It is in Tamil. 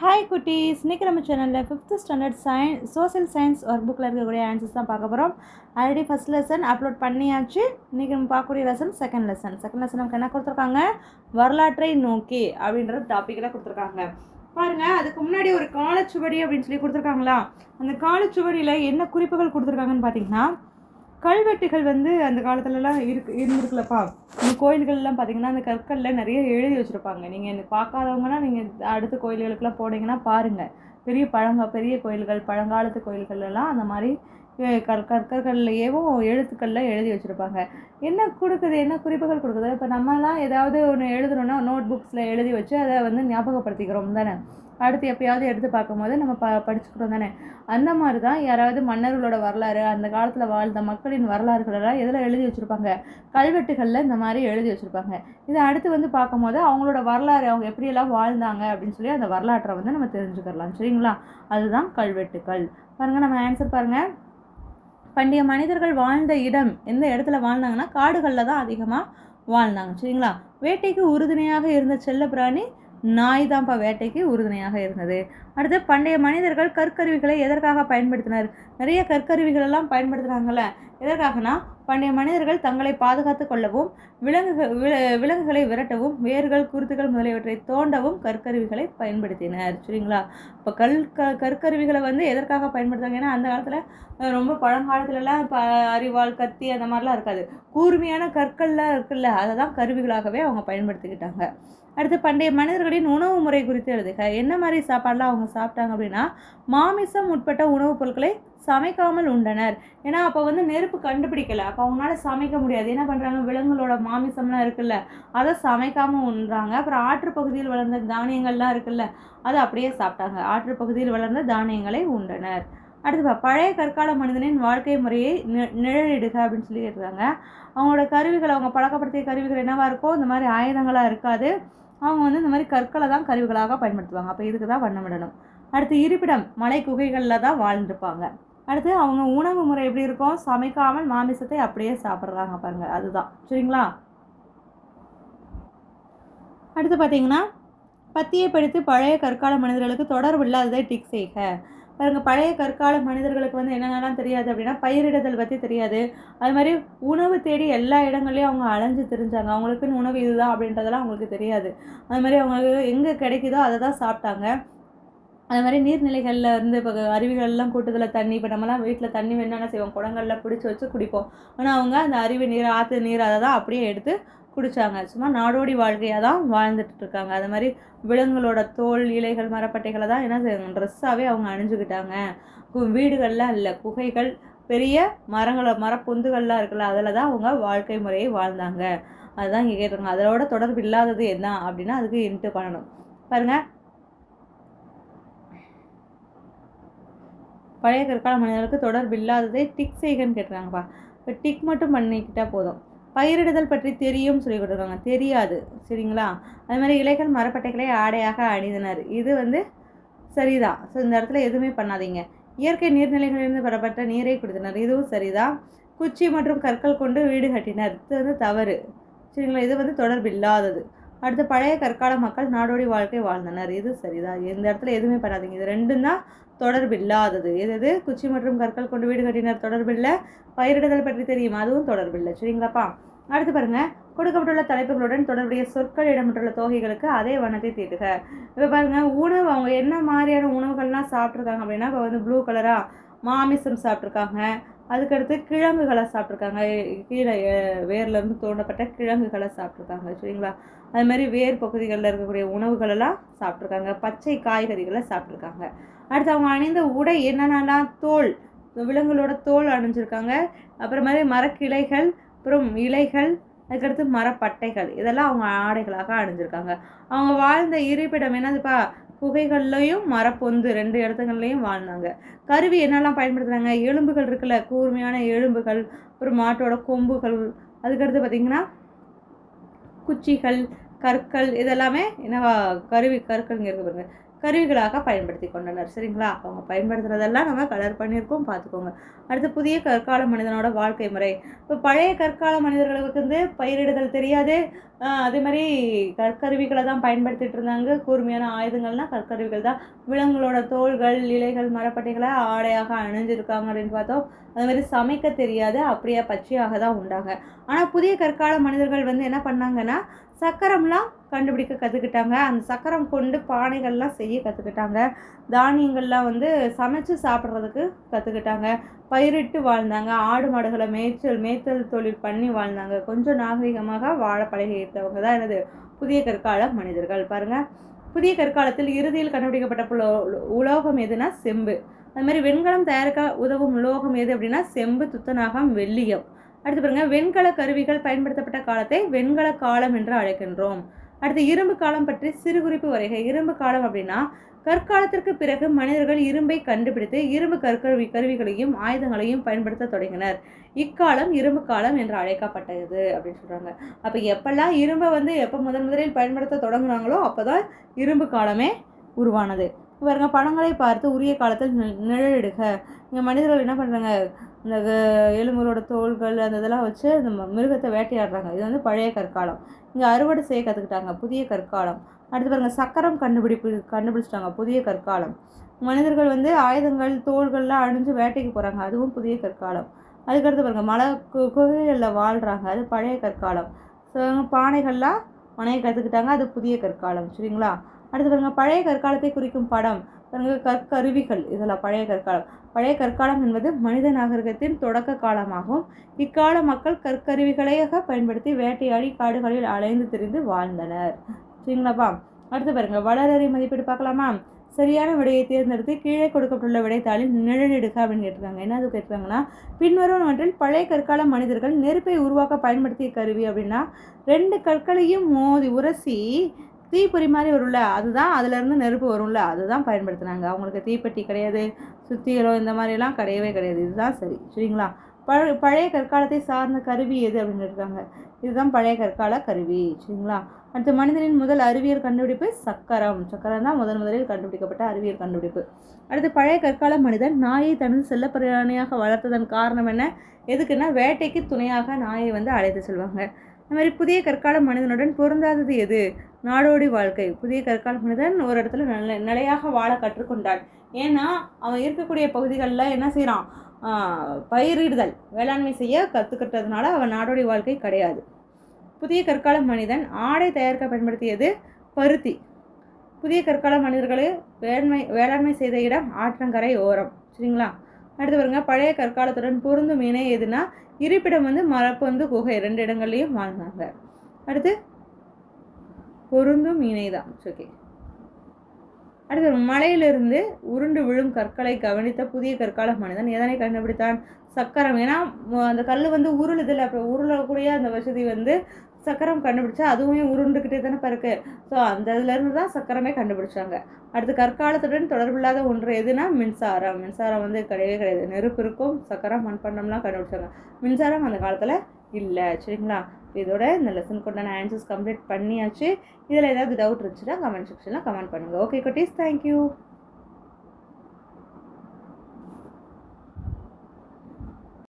ஹாய் குட்டீஸ், இன்றைக்கி நம்ம சேனலில் 5th standard social science work புக்கில் இருக்கக்கூடிய ஆன்சர்ஸ் தான் பார்க்க போகிறோம். ஆல்ரெடி ஃபஸ்ட் லெசன் அப்லோட் பண்ணியாச்சு. இன்றைக்கி நம்ம பார்க்கக்கூடிய லெசன் செகண்ட் லெசன் நமக்கு என்ன கொடுத்துருக்காங்க, வரலாற்றை நோக்கி அப்படின்ற டாப்பிக்கில் கொடுத்துருக்காங்க. பாருங்கள், அதுக்கு முன்னாடி ஒரு காலச்சுவடி அப்படின்னு சொல்லி கொடுத்துருக்காங்களா. அந்த காலச்சுவடியில் என்ன குறிப்புகள் கொடுத்துருக்காங்கன்னு பார்த்தீங்கன்னா, கல்வெட்டுகள் அந்த காலத்துலலாம் இருந்திருக்குல்லப்பா. இந்த கோயில்கள்லாம் பார்த்தீங்கன்னா அந்த கற்களில் நிறைய எழுதி வச்சுருப்பாங்க. நீங்கள் இந்த பார்க்காதவங்கன்னா நீங்கள் அடுத்த கோயில்களுக்கெல்லாம் போனீங்கன்னா பாருங்கள். பெரிய கோயில்கள், பழங்காலத்து கோயில்கள்லாம் அந்த மாதிரி கற்கள்லையேவும் எழுத்துக்களில் எழுதி வச்சுருப்பாங்க. என்ன கொடுக்குது, என்ன குறிப்புகள் கொடுக்குது. இப்போ நம்மலாம் ஏதாவது ஒன்று எழுதுனோன்னா நோட் புக்ஸில் எழுதி வச்சு அதை ஞாபகப்படுத்திக்கிறோம் தானே. அடுத்து எப்போயாவது எடுத்து பார்க்கும்போது நம்ம படிச்சுக்கிறோம் தானே. அந்த மாதிரி தான் யாராவது மன்னர்களோட வரலாறு, அந்த காலத்தில் வாழ்ந்த மக்களின் வரலாறுகளெல்லாம் எதில் எழுதி வச்சுருப்பாங்க, கல்வெட்டுகளில் இந்த மாதிரி எழுதி வச்சுருப்பாங்க. இதை அடுத்து பார்க்கும்போது அவங்களோட வரலாறு, அவங்க எப்படியெல்லாம் வாழ்ந்தாங்க அப்படின்னு சொல்லி அந்த வரலாற்றை நம்ம தெரிஞ்சுக்கலாம். சரிங்களா, அதுதான் கல்வெட்டுக்கள். பாருங்கள், நம்ம ஆன்சர் பாருங்கள். பண்டைய மனிதர்கள் வாழ்ந்த இடம், எந்த இடத்துல வாழ்ந்தாங்கன்னா காடுகளில் தான் அதிகமாக வாழ்ந்தாங்க. சரிங்களா, வேட்டைக்கு உறுதுணையாக இருந்த செல்ல பிராணி நாய் தான்ப்பா வேட்டைக்கு உறுதுணையாக இருந்தது. அடுத்து, பண்டைய மனிதர்கள் கற்கருவிகளை எதற்காக பயன்படுத்தினர்? நிறைய கற்கருவிகளெல்லாம் பயன்படுத்துகிறாங்கல்ல. எதற்காகனா, பண்டைய மனிதர்கள் தங்களை பாதுகாத்து கொள்ளவும், விலங்குகளை விரட்டவும், வேர்கள், குருத்துகள் முதலியவற்றை தோண்டவும் கற்கருவிகளை பயன்படுத்தினர். சரிங்களா, இப்போ கற்கருவிகளை எதற்காக பயன்படுத்துறாங்க? ஏன்னா அந்த காலத்தில் ரொம்ப பழங்காலத்துலலாம் இப்போ அரிவாள், கத்தி அந்த மாதிரிலாம் இருக்காது. கூர்மையான கற்கள்லாம் இருக்குல்ல, அதை தான் கருவிகளாகவே அவங்க பயன்படுத்திக்கிட்டாங்க. அடுத்து, பண்டைய மனிதர்களின் உணவு முறை குறித்து எழுதுக. என்ன மாதிரி சாப்பாடுலாம் அவங்க சாப்பிட்டாங்க அப்படின்னா, மாமிசம் உட்பட்ட உணவுப் பொருட்களை சமைக்காமல் உண்டனர். ஏன்னா அப்போ நெருப்பு கண்டுபிடிக்கலை, அப்போ அவங்களால சமைக்க முடியாது. என்ன பண்ணுறாங்க, விலங்குகளோட மாமிசம்லாம் இருக்குல்ல, அதை சமைக்காமல் உண்றாங்க. அப்புறம் ஆற்றுப்பகுதியில் வளர்ந்த தானியங்கள்லாம் இருக்குல்ல, அதை அப்படியே சாப்பிட்டாங்க. ஆற்றுப்பகுதியில் வளர்ந்த தானியங்களை உண்டனர். அடுத்து, பழைய கற்கால மனிதனின் வாழ்க்கை முறையை நிழலிடுக அப்படின்னு சொல்லி கேட்டுருக்காங்க. அவங்களோட கருவிகள், அவங்க பழக்கப்படுத்திய கருவிகள் என்னவாக இருக்கோ இந்த மாதிரி ஆயுதங்களாக இருக்காது. அவங்க இந்த மாதிரி கற்களை தான் கருவிகளாக பயன்படுத்துவாங்க. அப்போ இதுக்கு தான் வண்ணமிடணும். அடுத்து, இருப்பிடம் மலை குகைகளில் தான் வாழ்ந்துருப்பாங்க. அடுத்து, அவங்க உணவு முறை எப்படி இருக்கும், சமைக்காமல் மாமிசத்தை அப்படியே சாப்பிட்றாங்க பாருங்கள், அதுதான். சரிங்களா, அடுத்து பார்த்தீங்கன்னா, பத்தியை படித்து பழைய கற்கால மனிதர்களுக்கு தொடர்பு இல்லாததை டிக் செய்க. பாருங்க, பழைய கற்கால மனிதர்களுக்கு என்னென்னலாம் தெரியாது அப்படின்னா, பயிரிடுதல் பற்றி தெரியாது. அது மாதிரி உணவு தேடி எல்லா இடங்கள்லையும் அவங்க அலைஞ்சு திரிஞ்சாங்க. அவங்களுக்குன்னு உணவு இதுதான் அப்படின்றதெல்லாம் அவங்களுக்கு தெரியாது. அது மாதிரி அவங்களுக்கு எங்கே கிடைக்குதோ அதை தான் சாப்பிட்டாங்க. அது மாதிரி நீர்நிலைகளில் இப்போ அருவிகள்லாம் கூட்டத்தில் தண்ணி, இப்போ நம்மலாம் வீட்டில் தண்ணி வேணும்னா என்ன செய்வோம், குடங்களில் பிடிச்சி வச்சு குடிப்போம். ஆனால் அவங்க அந்த அருவி நீர், ஆற்று நீர் அதை தான் அப்படியே எடுத்து குடித்தாங்க. சும்மா நாடோடி வாழ்க்கையாக தான் வாழ்ந்துட்டு இருக்காங்க. அது மாதிரி விலங்குகளோட தோல், இலைகள், மரப்பட்டைகளை தான் என்ன செய்வாங்க, ட்ரெஸ்ஸாகவே அவங்க அணிஞ்சுக்கிட்டாங்க. வீடுகள்லாம் இல்லை, குகைகள், பெரிய மரப்பொந்துகள்லாம் இருக்குல்ல, அதில் தான் அவங்க வாழ்க்கை முறையை வாழ்ந்தாங்க. அதுதான் இங்கே கேட்டிருக்காங்க. அதோட தொடர்பு இல்லாதது என்ன அப்படின்னா அதுக்கு இன்ட்டு பண்ணணும். பாருங்கள், பழைய கற்கால மனிதர்களுக்கு தொடர்பு இல்லாததை டிக் செய்கன்னு கேட்டுறாங்கப்பா. இப்போ டிக் மட்டும் பண்ணிக்கிட்டால் போதும். பயிரிடுதல் பற்றி தெரியும் சொல்லி கொடுத்துருக்காங்க, தெரியாது. சரிங்களா, அது மாதிரி இலைகள், மரப்பட்டைகளை ஆடையாக அணிந்தனர். இது சரிதான். ஸோ இந்த இடத்துல எதுவுமே பண்ணாதீங்க. இயற்கை நீர்நிலைகளிலிருந்து பெறப்பட்ட நீரை கொடுத்தனர். இதுவும் சரிதான். குச்சி மற்றும் கற்கள் கொண்டு வீடு கட்டினர். இது தவறு. சரிங்களா, இது தொடர்பு இல்லாதது. அடுத்து, பழைய கற்கால மக்கள் நாடோடி வாழ்க்கை வாழ்ந்தனர். இது சரிதான். இந்த இடத்துல எதுவுமே பண்ணாதீங்க. இது ரெண்டும் தான் தொடர்பு இல்லாதது. எது, குச்சி மற்றும் கற்கள் கொண்டு வீடு கட்டினர் தொடர்பில்லை. பயிரிடுதல் பற்றி தெரியும், அதுவும் தொடர்பில்லை. சரிங்களாப்பா, அடுத்து பாருங்க, கொடுக்கப்பட்டுள்ள தலைப்புகளுடன் தொடர்புடைய சொற்கள் இடம்பெற்றுள்ள தொகைகளுக்கு அதே வண்ணத்தை தீட்டுக. இப்போ பாருங்க, உணவு அவங்க என்ன மாதிரியான உணவுகள்லாம் சாப்பிட்ருக்காங்க அப்படின்னா, இப்போ ப்ளூ கலராக மாமிசம் சாப்பிட்ருக்காங்க. அதுக்கடுத்து கிழங்குகளை சாப்பிட்ருக்காங்க. கீழே வேர்லேருந்து தோண்டப்பட்ட கிழங்குகளை சாப்பிட்ருக்காங்க. சரிங்களா, அது மாதிரி வேர் பகுதிகளில் இருக்கக்கூடிய உணவுகளெல்லாம் சாப்பிட்ருக்காங்க. பச்சை காய்கறிகளை சாப்பிட்ருக்காங்க. அடுத்து, அவங்க அணிந்த உடை என்னென்னலாம், தோல், விலங்குகளோட தோல் அணிஞ்சிருக்காங்க. அப்புறம் மாதிரி மரக்கிளைகள், அப்புறம் இலைகள், அதுக்கடுத்து மரப்பட்டைகள், இதெல்லாம் அவங்க ஆடைகளாக அணிஞ்சிருக்காங்க. அவங்க வாழ்ந்த இருப்பிடம் என்னதுப்பா, குகைகள்லையும் மரப்பொந்து 2 இடத்துங்கள்லையும் வாழ்ந்தாங்க. கருவி என்னெல்லாம் பயன்படுத்துகிறாங்க, எலும்புகள் இருக்குல்ல, கூர்மையான எலும்புகள், அப்புறம் மாட்டோட கொம்புகள், அதுக்கடுத்து பார்த்திங்கன்னா குச்சிகள், கற்கள் இதெல்லாமே என்னவா கற்கள்ங்க இருக்கு பாருங்க, கருவிகளாக பயன்படுத்தி கொண்டனர். சரிங்களா? அவங்க பயன்படுத்துறதெல்லாம் நம்ம கலர் பண்ணியிருக்கோம், பார்த்துக்கோங்க. அடுத்து புதிய கற்கால மனிதனோட வாழ்க்கை முறை. இப்போ பழைய கற்கால மனிதர்களுக்கு பயிரிடுதல் தெரியாது. அதே மாதிரி கற்கருவிகளை தான் பயன்படுத்திட்டு இருந்தாங்க. கூர்மையான ஆயுதங்கள்னால் கற்கருவிகள் தான். விலங்குகளோட தோள்கள், இலைகள், மரப்பட்டைகளை ஆடையாக அணிஞ்சிருக்காங்க அப்படின்னு பார்த்தோம். அது மாதிரி சமைக்க தெரியாது, அப்படியே பச்சையாக தான் உண்டாங்க. ஆனால் புதிய கற்கால மனிதர்கள் என்ன பண்ணாங்கன்னா, சக்கரம்லாம் கண்டுபிடிக்க கற்றுக்கிட்டாங்க. அந்த சக்கரம் கொண்டு பானைகள்லாம் செய்ய கற்றுக்கிட்டாங்க. தானியங்கள்லாம் சமைச்சு சாப்பிட்றதுக்கு கற்றுக்கிட்டாங்க. பயிரிட்டு வாழ்ந்தாங்க. ஆடு மாடுகளை மேய்த்தல் தொழில் பண்ணி வாழ்ந்தாங்க. கொஞ்சம் நாகரிகமாக வாழ பழகிட்டவங்க தான் புதிய கற்கால மனிதர்கள். பாருங்கள், புதிய கற்காலத்தில் இறுதியில் கண்டுபிடிக்கப்பட்ட உலோகம் எதுனா செம்பு. அது மாதிரி வெண்கலம் தயாரிக்க உதவும் உலோகம் எது அப்படின்னா செம்பு, துத்தநாகம், வெள்ளியம். அடுத்து பாருங்கள், வெண்கல கருவிகள் பயன்படுத்தப்பட்ட காலத்தை வெண்கல காலம் என்று அழைக்கின்றோம். அடுத்து இரும்பு காலம் பற்றி சிறு குறிப்பு வரைக. இரும்பு காலம் அப்படின்னா கற்காலத்திற்கு பிறகு மனிதர்கள் இரும்பை கண்டுபிடித்து இரும்பு கருவிகளையும் ஆயுதங்களையும் பயன்படுத்த தொடங்கினர். இக்காலம் இரும்பு காலம் என்று அழைக்கப்பட்டது அப்படின்னு சொல்கிறாங்க. அப்போ எப்பெல்லாம் இரும்பை எப்போ முதலில் பயன்படுத்த தொடங்குனாங்களோ அப்போ தான் இரும்பு காலமே உருவானது. பாருங்க, படங்களை பார்த்து உரிய காலத்தில் நிழலிடுக. இங்கே மனிதர்கள் என்ன பண்ணுறாங்க, இந்த எலும்புகளோட தோள்கள் அந்த இதெல்லாம் வச்சு இந்த மிருகத்தை வேட்டையாடுறாங்க. இது பழைய கற்காலம். இங்கே அறுவடை செய்ய கற்றுக்கிட்டாங்க, புதிய கற்காலம். அடுத்து பாருங்கள், சக்கரம் கண்டுபிடிச்சிட்டாங்க, புதிய கற்காலம். மனிதர்கள் ஆயுதங்கள் தோள்கள்லாம் அணிஞ்சு வேட்டைக்கு போகிறாங்க, அதுவும் புதிய கற்காலம். அதுக்கடுத்து பாருங்கள், மலை குகைகளில் வாழ்கிறாங்க, அது பழைய கற்காலம். ஸோ பானைகள்லாம் மனையை கற்றுக்கிட்டாங்க, அது புதிய கற்காலம். சரிங்களா? அடுத்து பாருங்கள், பழைய கற்காலத்தை குறிக்கும் படம் பாருங்கள், கற்கருவிகள். இதெல்லாம் பழைய கற்காலம். பழைய கற்காலம் என்பது மனித நாகரிகத்தின் தொடக்க காலமாகும். இக்கால மக்கள் கற்கருவிகளையாக பயன்படுத்தி வேட்டையாடி காடுகளில் அலைந்து திரிந்து வாழ்ந்தனர். சரிங்களாப்பா? அடுத்து பாருங்கள், வளரறி மதிப்பீடு பார்க்கலாமா? சரியான விடையை தேர்ந்தெடுத்து கீழே கொடுக்கப்பட்டுள்ள விடைத்தாளில் நிழலிடுக அப்படின்னு கேட்டிருக்காங்க. என்னது கேட்டிருக்காங்கன்னா, பின்வருவனவற்றில் பழைய கற்கால மனிதர்கள் நெருப்பை உருவாக்க பயன்படுத்திய கருவி அப்படின்னா 2 கற்களையும் மோதி உரசி தீப்பொறி மாதிரி வரும்ல, அதுதான் அதுலேருந்து நெருப்பு வரும்ல, அதுதான் பயன்படுத்தினாங்க. அவங்களுக்கு தீப்பெட்டி கிடையாது, சுத்தியலோ இந்த மாதிரிலாம் கிடையவே கிடையாது. இதுதான் சரி. சரிங்களா? பழைய கற்காலத்தை சார்ந்த கருவி எது அப்படின்னு இருக்காங்க. இதுதான் பழைய கற்கால கருவி. சரிங்களா? அடுத்து மனிதனின் முதல் அறிவியல் கண்டுபிடிப்பு சக்கரம். சக்கரம் தான் முதலில் கண்டுபிடிக்கப்பட்ட அறிவியல் கண்டுபிடிப்பு. அடுத்து பழைய கற்கால மனிதன் நாயை தனது செல்லப்பிராணியாக வளர்த்ததன் காரணம் என்ன? எதுக்குன்னா வேட்டைக்கு துணையாக நாயை அழைத்து செல்வாங்க. இந்த மாதிரி புதிய கற்கால மனிதனுடன் பொருந்தாதது எது? நாடோடி வாழ்க்கை. புதிய கற்கால மனிதன் ஒரு இடத்துல நிலையாக வாழ கற்றுக்கொண்டான். ஏன்னா அவன் இருக்கக்கூடிய பகுதிகளில் என்ன செய்கிறான், பயிரிடுதல் வேளாண்மை செய்ய கற்றுக்கிட்டதுனால அவன் நாடோடி வாழ்க்கை கிடையாது. புதிய கற்கால மனிதன் ஆடை தயாரிக்க பயன்படுத்தியது பருத்தி. புதிய கற்கால மனிதர்களை வேளாண்மை செய்த இடம் ஆற்றங்கரை ஓரம். சரிங்களா? அடுத்து பாருங்க, பழைய கற்காலத்துடன் பொருந்தும் இணை எதுனா இருப்பிடம் மரப்பொந்து குகை 2 இடங்கள்லையும் வாழ்ந்தாங்க. அடுத்து பொருந்தும் இணை தான். ஓகே. அடுத்து மலையிலிருந்து உருண்டு விழும் கற்களை கவனித்த புதிய கற்கால மனிதன் எதனை கண்டுபிடித்தான்? சக்கரம். ஏன்னா அந்த கல் உருளுதில்லை, அப்புறம் உருளக்கூடிய அந்த வசதி சக்கரம் கண்டுபிடிச்சா அதுவுமே உருண்டுக்கிட்டே தானே பருக்கு. ஸோ அந்த இதுலேருந்து தான் சக்கரமே கண்டுபிடிச்சாங்க. அடுத்து கற்காலத்துடன் தொடர்பில்லாத ஒன்று எதுனா மின்சாரம். மின்சாரம் கிடையவே கிடையாது. நெருப்பு இருக்கும், சக்கரம், மண்பாண்டம்லாம் கண்டுபிடிச்சாங்க. மின்சாரம் அந்த காலத்தில் இல்லை. சரிங்களா? இதோட இந்த லெசனுக்கு உண்டான ஆன்சர்ஸ் கம்ப்ளீட் பண்ணியாச்சு. இதில் ஏதாவது டவுட் இருந்துச்சுன்னா கமெண்ட் செக்ஷனில் கமெண்ட் பண்ணுங்கள். ஓகே குட்டீஸ், தேங்க்யூ.